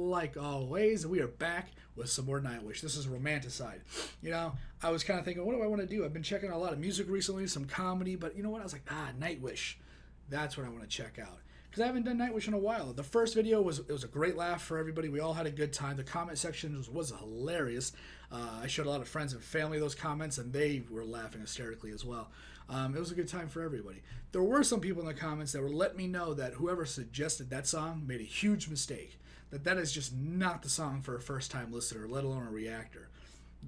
like always, we are back with some more Nightwish. This is Romanticide. You know, I was kind of thinking, what do I want to do? I've been checking out a lot of music recently, some comedy, but you know what? I was like, Nightwish. That's what I want to check out. Because I haven't done Nightwish in a while. The first video was a great laugh for everybody. We all had a good time. The comment section was hilarious. I showed a lot of friends and family those comments, and they were laughing hysterically as well. It was a good time for everybody. There were some people in the comments that were letting me know that whoever suggested that song made a huge mistake. That is just not the song for a first-time listener, let alone a reactor.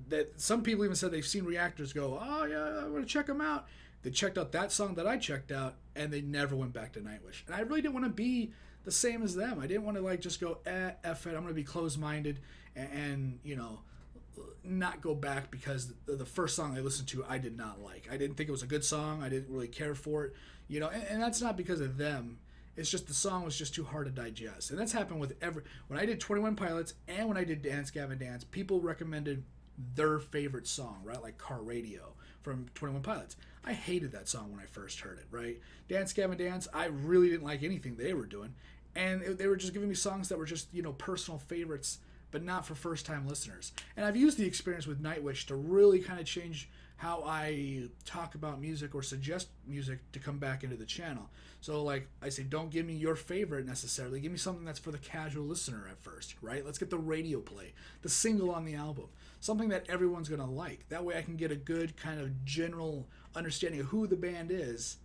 That some people even said they've seen reactors go, oh yeah, I'm going to check them out. They checked out that song that I checked out, and they never went back to Nightwish. And I really didn't want to be the same as them. I didn't want to just go, F it, I'm going to be closed-minded and you know, not go back because the first song I listened to I did not like. I didn't think it was a good song. I didn't really care for it. You know, and that's not because of them. It's just the song was just too hard to digest. And that's happened with when I did 21 Pilots and when I did Dance Gavin Dance, people recommended their favorite song, right? Like Car Radio from 21 Pilots. I hated that song when I first heard it, right? Dance Gavin Dance, I really didn't like anything they were doing. And they were just giving me songs that were just, you know, personal favorites, but not for first-time listeners. And I've used the experience with Nightwish to really kind of change how I talk about music or suggest music to come back into the channel. So, like I say, don't give me your favorite necessarily. Give me something that's for the casual listener at first, right? Let's get the radio play, the single on the album, something that everyone's going to like. That way I can get a good kind of general understanding of who the band is,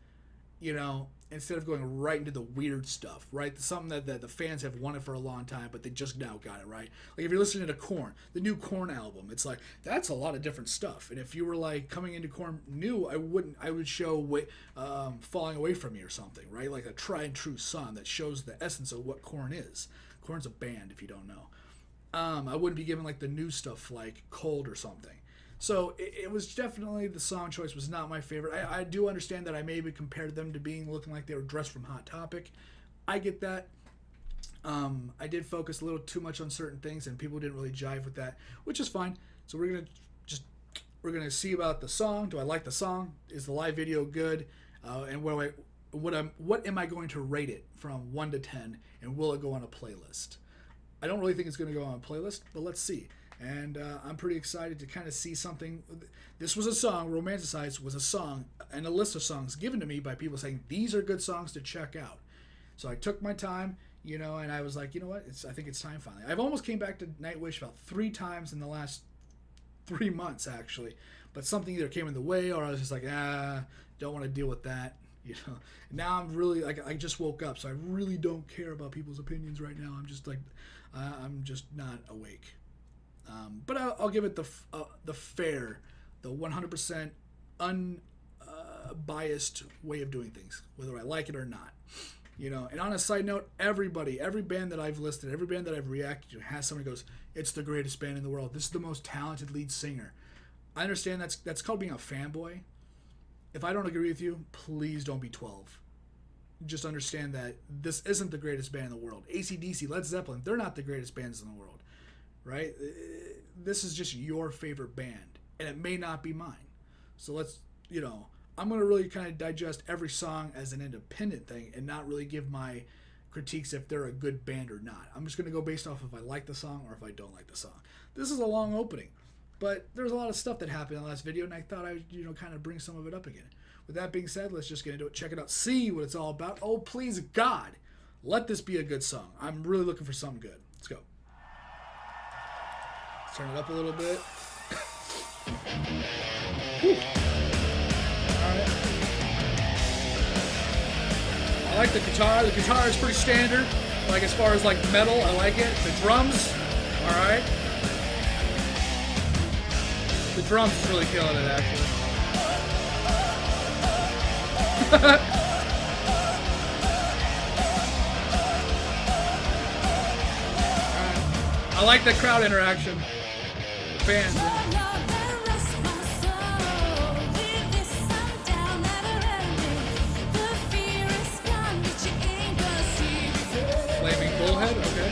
you know, instead of going right into the weird stuff, right? Something that the fans have wanted for a long time, but they just now got it, right? Like if you're listening to Korn, the new Korn album, it's like, that's a lot of different stuff. And if you were like coming into Korn new, I would show Falling Away From Me or something, right? Like a tried and true song that shows the essence of what Korn is. Korn's a band, if you don't know. I wouldn't be giving like the new stuff like Cold or something. So it was definitely, the song choice was not my favorite. I do understand that I maybe compared them to looking like they were dressed from Hot Topic. I get that. I did focus a little too much on certain things, and people didn't really jive with that, which is fine. So we're gonna see about the song. Do I like the song? Is the live video good? And what am I going to rate it from 1 to 10? And will it go on a playlist? I don't really think it's going to go on a playlist, but let's see. And I'm pretty excited to kind of see something. This was a song, Romanticide was a song, and a list of songs given to me by people saying, these are good songs to check out. So I took my time, you know, and I was like, you know what, I think it's time finally. I've almost came back to Nightwish about 3 times in the last 3 months, actually. But something either came in the way, or I was just like, don't want to deal with that. You know, now I'm really like, I just woke up, so I really don't care about people's opinions right now. I'm just like, I'm just not awake. But I'll give it the fair, the 100% unbiased way of doing things, whether I like it or not. You know, and on a side note, every band that I've listed, every band that I've reacted to has somebody goes, it's the greatest band in the world. This is the most talented lead singer. I understand that's called being a fanboy. If I don't agree with you, please don't be 12. Just understand that this isn't the greatest band in the world. AC/DC, Led Zeppelin, they're not the greatest bands in the world. Right? This is just your favorite band, and it may not be mine. So let's, you know, I'm going to really kind of digest every song as an independent thing and not really give my critiques if they're a good band or not. I'm just going to go based off if I like the song or if I don't like the song. This is a long opening, but there's a lot of stuff that happened in the last video, and I thought I would, you know, kind of bring some of it up again. With that being said, let's just get into it, check it out, see what it's all about. Oh, please, God, let this be a good song. I'm really looking for something good. Let's go. Turn it up a little bit. Alright. I like the guitar. The guitar is pretty standard. Like as far as like metal, I like it. The drums, alright. The drums is really killing it actually. I like the crowd interaction. Fans. Flaming Bullhead, okay.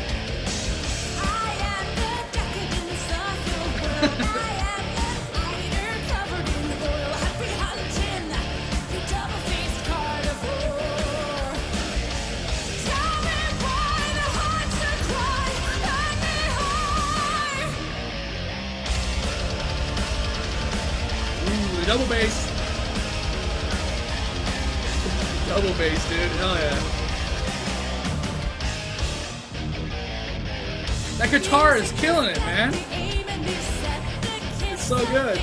Double bass. Double bass, dude. Hell yeah. That guitar is killing it, man. It's so good.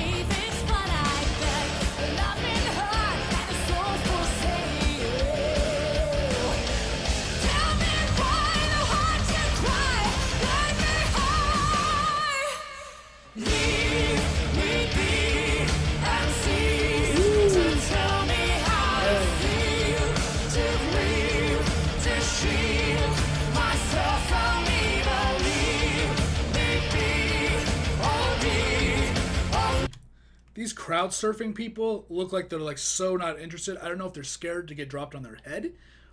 These crowd surfing people look like they're like so not interested. I don't know if they're scared to get dropped on their head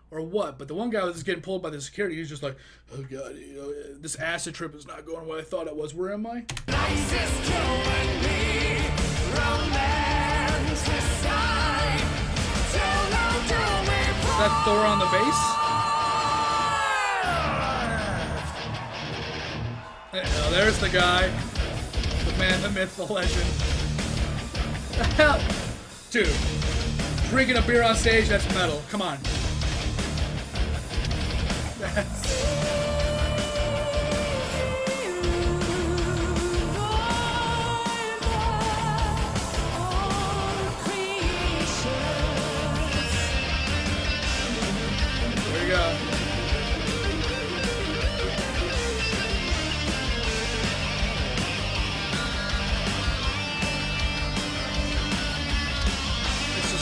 or what, but the one guy was getting pulled by the security. He's just like, oh god, you know, this acid trip is not going what I thought it was. Where am I? Is that Thor on the bass? Oh, there's the guy. The man, the myth, the legend. The hell? Dude, drinking a beer on stage, that's metal. Come on. There you go.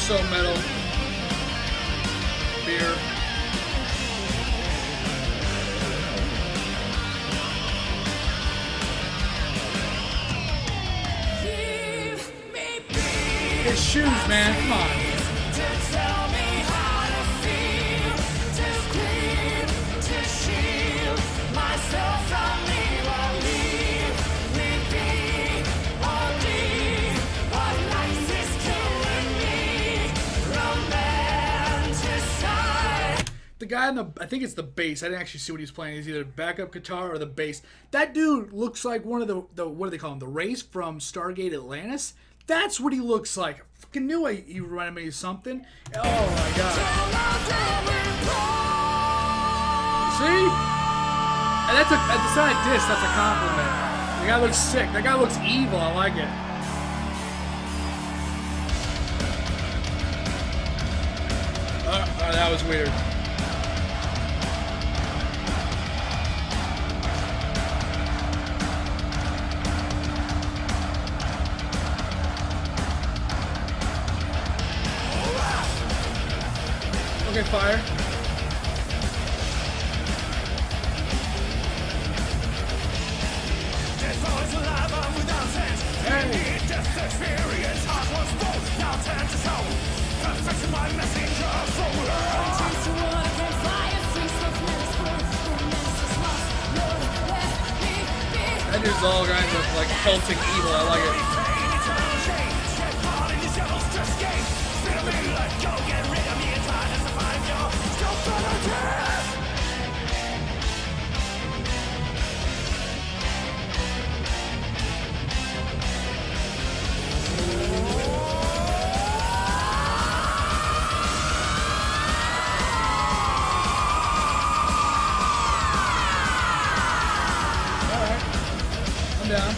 So metal. Beer. His shoes, man, come on. The guy on the, I think it's the bass. I didn't actually see what he's playing. He's either backup guitar or the bass. That dude looks like one of the what do they call him? The Race from Stargate Atlantis. That's what he looks like. I fucking knew he reminded me of something. Oh my god. See? And that's not a diss. That's a compliment. The guy looks sick. That guy looks evil. I like it. Oh, that was weird. Okay, fire. That dude's all kinds of like Celtic evil. I like it. Down.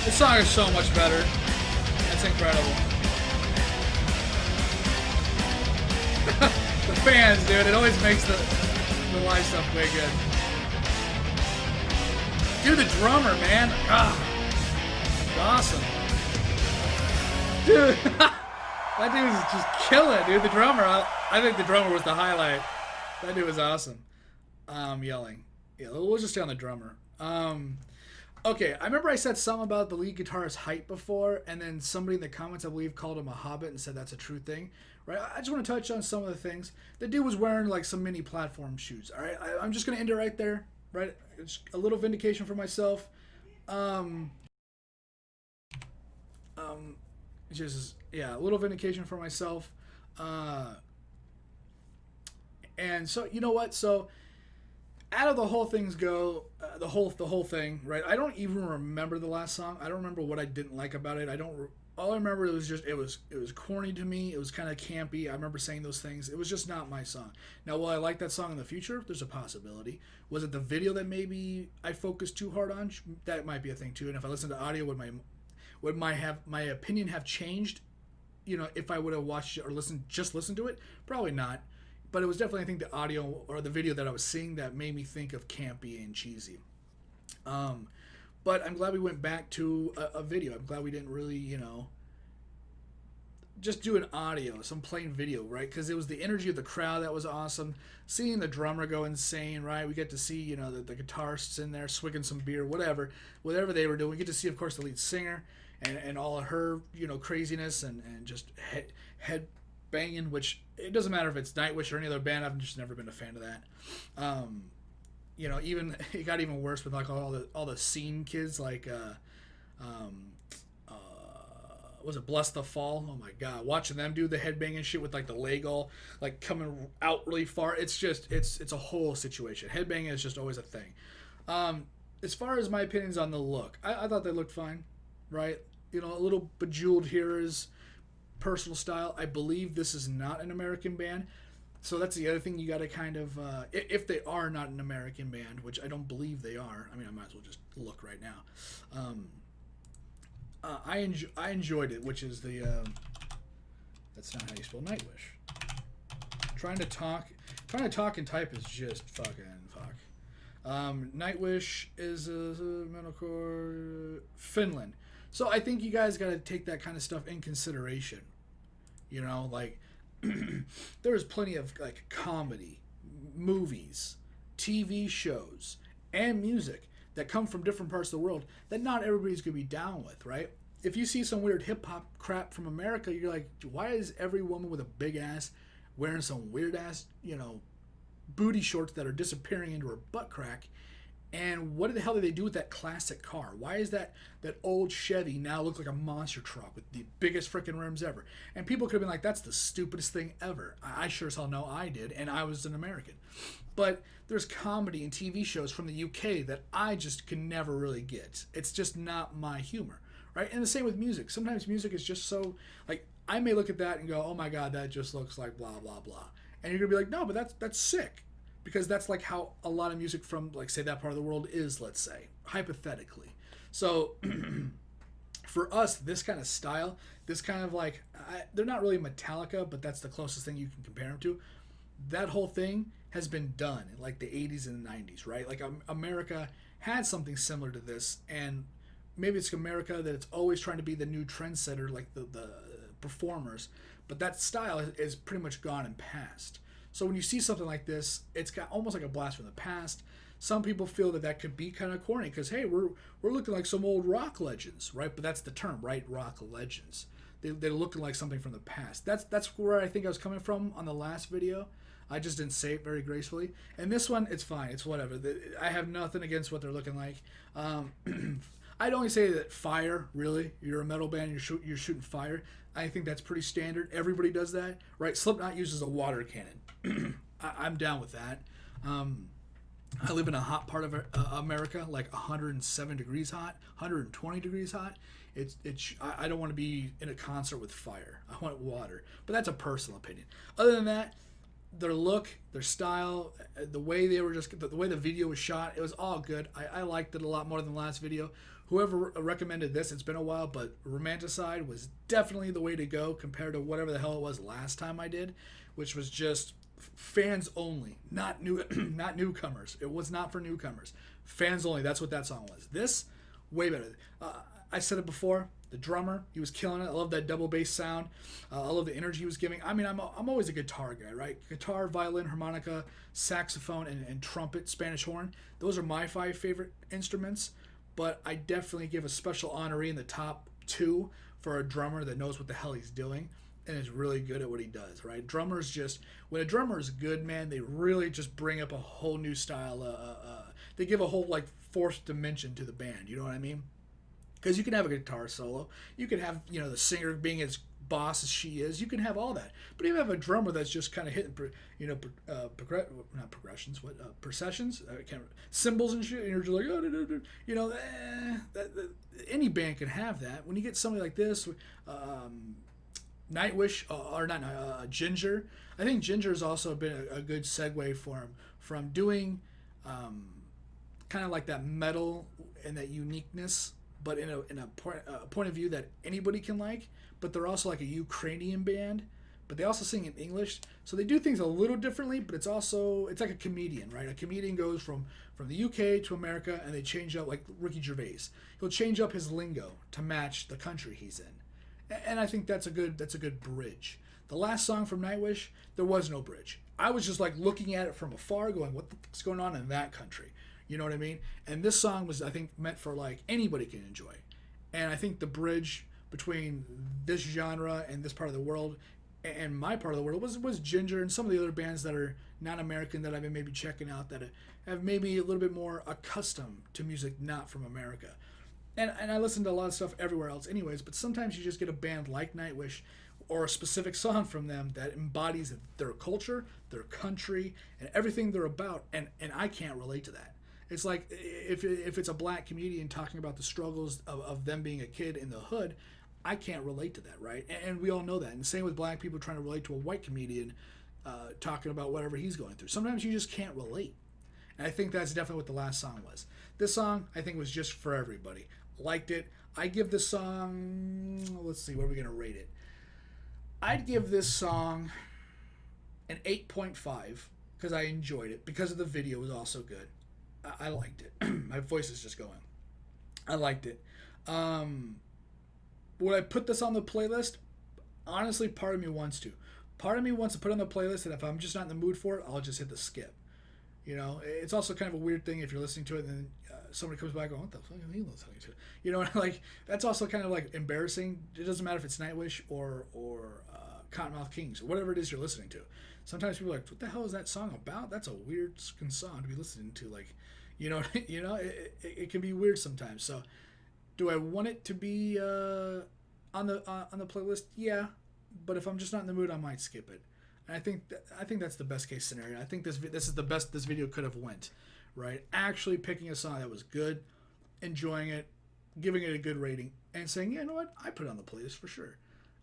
This song is so much better. It's incredible. The fans, dude, it always makes the live stuff way good. Dude, the drummer, man. Ah, awesome. Dude, that dude is just killing, dude. The drummer, I think the drummer was the highlight. That dude was awesome. Yelling. Yeah, we'll just stay on the drummer. Okay, I remember I said something about the lead guitarist's height before, and then somebody in the comments, I believe, called him a hobbit and said that's a true thing. Right? I just want to touch on some of the things. The dude was wearing like some mini platform shoes. All right, I'm just gonna end it right there. Right, it's a little vindication for myself. Just yeah, a little vindication for myself. And so you know what? So out of the whole things go, the whole thing, right? I don't even remember the last song. I don't remember what I didn't like about it. I don't. All I remember it was just it was corny to me. It was kind of campy. I remember saying those things. It was just not my song. Now, will I like that song in the future? There's a possibility. Was it the video that maybe I focused too hard on? That might be a thing too. And if I listen to audio, would my opinion have changed? If I would have watched it or listened to it, probably not. But it was definitely, I think, the audio or the video that I was seeing that made me think of campy and cheesy. But I'm glad we went back to a video. I'm glad we didn't really, just do an audio, some plain video, right? Because it was the energy of the crowd that was awesome. Seeing the drummer go insane, right? We get to see, the guitarists in there swigging some beer, whatever they were doing. We get to see, of course, the lead singer and all of her, craziness and just head banging, which it doesn't matter if it's Nightwish or any other band. I've just never been a fan of that. Even it got even worse with like all the scene kids, like was it Bless the Fall? Oh my god, watching them do the headbanging shit with like the leg all like coming out really far. It's just it's a whole situation. Headbanging is just always a thing. As far as my opinions on the look, I thought they looked fine, right? A little bejeweled here is personal style. I believe this is not an American band. So that's the other thing you got to kind of, if they are not an American band, which I don't believe they are. I mean, I might as well just look right now. I enjoyed it, which is that's not how you spell Nightwish. Trying to talk and type is just fucking fuck. Nightwish is a metalcore Finland. So I think you guys got to take that kind of stuff in consideration. Like there's plenty of like comedy, movies, TV shows, and music that come from different parts of the world that not everybody's gonna be down with, right? If you see some weird hip hop crap from America, you're like, why is every woman with a big ass wearing some weird ass, booty shorts that are disappearing into her butt crack? And what the hell did they do with that classic car? Why is that old Chevy now look like a monster truck with the biggest freaking rims ever? And people could have been like, that's the stupidest thing ever. I sure as hell know I did, and I was an American. But there's comedy and TV shows from the UK that I just can never really get. It's just not my humor, right? And the same with music. Sometimes music is just so, like, I may look at that and go, oh my God, that just looks like blah, blah, blah. And you're going to be like, no, but that's sick. Because that's like how a lot of music from, like, say, that part of the world is, let's say, hypothetically. So for us, this kind of style, this kind of like, they're not really Metallica, but that's the closest thing you can compare them to. That whole thing has been done in like the 80s and the 90s, right? Like America had something similar to this, and maybe it's America that it's always trying to be the new trendsetter, like the performers, but that style is pretty much gone and past. So when you see something like this, it's got almost like a blast from the past. Some people feel that could be kind of corny because, hey, we're looking like some old rock legends, right? But that's the term, right? Rock legends. They're looking like something from the past. That's where I think I was coming from on the last video. I just didn't say it very gracefully. And this one, it's fine. It's whatever. I have nothing against what they're looking like. I'd only say that fire, really. You're a metal band, you're shooting fire. I think that's pretty standard. Everybody does that, right? Slipknot uses a water cannon. I'm down with that. I live in a hot part of America, like 107 degrees hot, 120 degrees hot. I don't want to be in a concert with fire. I want water. But that's a personal opinion. Other than that, their look, their style, the way they were the way the video was shot, it was all good. I liked it a lot more than the last video. Whoever recommended this, it's been a while, but Romanticide was definitely the way to go compared to whatever the hell it was last time I did, which was just fans only, not newcomers. It was not for newcomers. Fans only. That's what that song was. This, way better. I said it before. The drummer, he was killing it. I love that double bass sound. I love the energy he was giving. I mean, I'm always a guitar guy, right? Guitar, violin, harmonica, saxophone, and trumpet, Spanish horn. Those are my 5 favorite instruments. But I definitely give a special honoree in the top 2 for a drummer that knows what the hell he's doing and is really good at what he does, right? Drummers just, when a drummer is good, man, they really just bring up a whole new style. They give a whole, like, 4th dimension to the band, you know what I mean? Because you can have a guitar solo. You can have, the singer being as boss as she is. You can have all that, but if you have a drummer that's just kind of hitting, not progressions, processions, cymbals and shit, and you're just like, any band can have that. When you get somebody like this, Nightwish, or not Ginger. I think Ginger has also been a good segue for him from doing kind of like that metal and that uniqueness, but in a point of view that anybody can like. But they're also like a Ukrainian band, but they also sing in English, so they do things a little differently. But it's like a comedian, right? A comedian goes from the UK to America, and they change up, like Ricky Gervais. He'll change up his lingo to match the country he's in, and I think that's a good bridge. The last song from Nightwish, there was no bridge. I was just like looking at it from afar, going, "What the fuck's going on in that country?" You know what I mean? And this song was, I think, meant for like anybody can enjoy, and I think the bridge between this genre and this part of the world and my part of the world was Ginger and some of the other bands that are not American that I've been maybe checking out that have maybe a little bit more accustomed to music not from America. And I listen to a lot of stuff everywhere else anyways, but sometimes you just get a band like Nightwish or a specific song from them that embodies their culture, their country, and everything they're about, and I can't relate to that. It's like if it's a black comedian talking about the struggles of them being a kid in the hood, I can't relate to that, right? And we all know that. And the same with black people trying to relate to a white comedian talking about whatever he's going through. Sometimes you just can't relate. And I think that's definitely what the last song was. This song, I think, was just for everybody. Liked it. I give this song, let's see, what are we going to rate it? I'd give this song an 8.5 because I enjoyed it. Because of the video was also good. I liked it. My voice is just going. I liked it. Would I put this on the playlist? Honestly, part of me wants to. Part of me wants to put it on the playlist, and if I'm just not in the mood for it, I'll just hit the skip. You know, it's also kind of a weird thing if you're listening to it and then somebody comes by going, "What the fuck are you listening to?" You know, like that's also kind of like embarrassing. It doesn't matter if it's Nightwish or Cottonmouth Kings or whatever it is you're listening to. Sometimes people are like, "What the hell is that song about?" That's a weird song to be listening to. Like, it can be weird sometimes. So, do I want it to be on the playlist? Yeah, but if I'm just not in the mood, I might skip it. And I think that's the best case scenario. I think this is the best this video could have went, right? Actually picking a song that was good, enjoying it, giving it a good rating, and saying, you know what, I put it on the playlist for sure.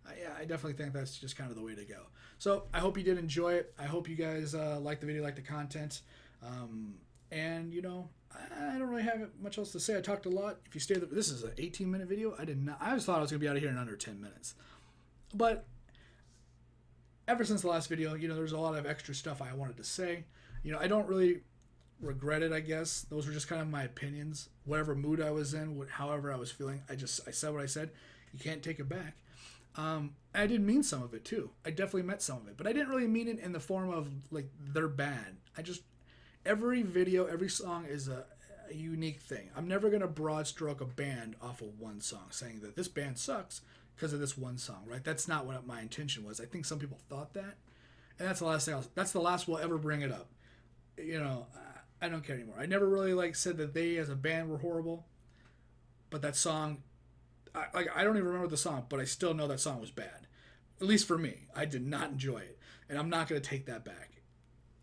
I definitely think that's just kind of the way to go. So I hope you did enjoy it. I hope you guys like the video, like the content. And I don't really have much else to say. I talked a lot. If you stay there, this is an 18-minute video. I always thought I was going to be out of here in under 10 minutes. But ever since the last video, there's a lot of extra stuff I wanted to say. I don't really regret it, I guess. Those were just kind of my opinions. Whatever mood I was in, however I was feeling, I said what I said. You can't take it back. I did mean some of it too. I definitely meant some of it, but I didn't really mean it in the form of like they're bad. Every video, every song is a unique thing. I'm never going to broad stroke a band off of one song saying that this band sucks because of this one song, right? That's not what my intention was. I think some people thought that, and that's the last thing. That's the last we'll ever bring it up. I don't care anymore. I never really said that they as a band were horrible, but that song, I don't even remember the song, but I still know that song was bad. At least for me, I did not enjoy it, and I'm not going to take that back.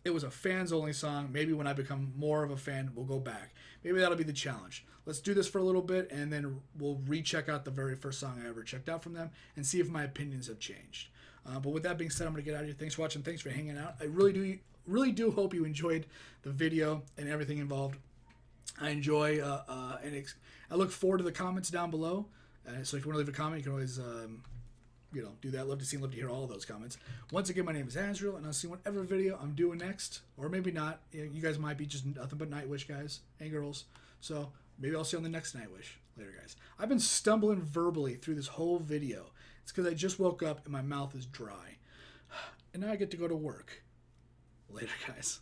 It was a fans-only song. Maybe when I become more of a fan, we'll go back. Maybe that'll be the challenge. Let's do this for a little bit, and then we'll recheck out the very first song I ever checked out from them and see if my opinions have changed. But with that being said, I'm going to get out of here. Thanks for watching. Thanks for hanging out. I really do hope you enjoyed the video and everything involved. I enjoy, and I look forward to the comments down below. So if you want to leave a comment, you can always do that. Love to see and love to hear all of those comments. Once again, my name is Azrael, and I'll see whatever video I'm doing next, or maybe not. You guys might be just nothing but Nightwish guys and girls, so maybe I'll see you on the next Nightwish. Later, guys. I've been stumbling verbally through this whole video. It's because I just woke up and my mouth is dry, and now I get to go to work. Later, guys.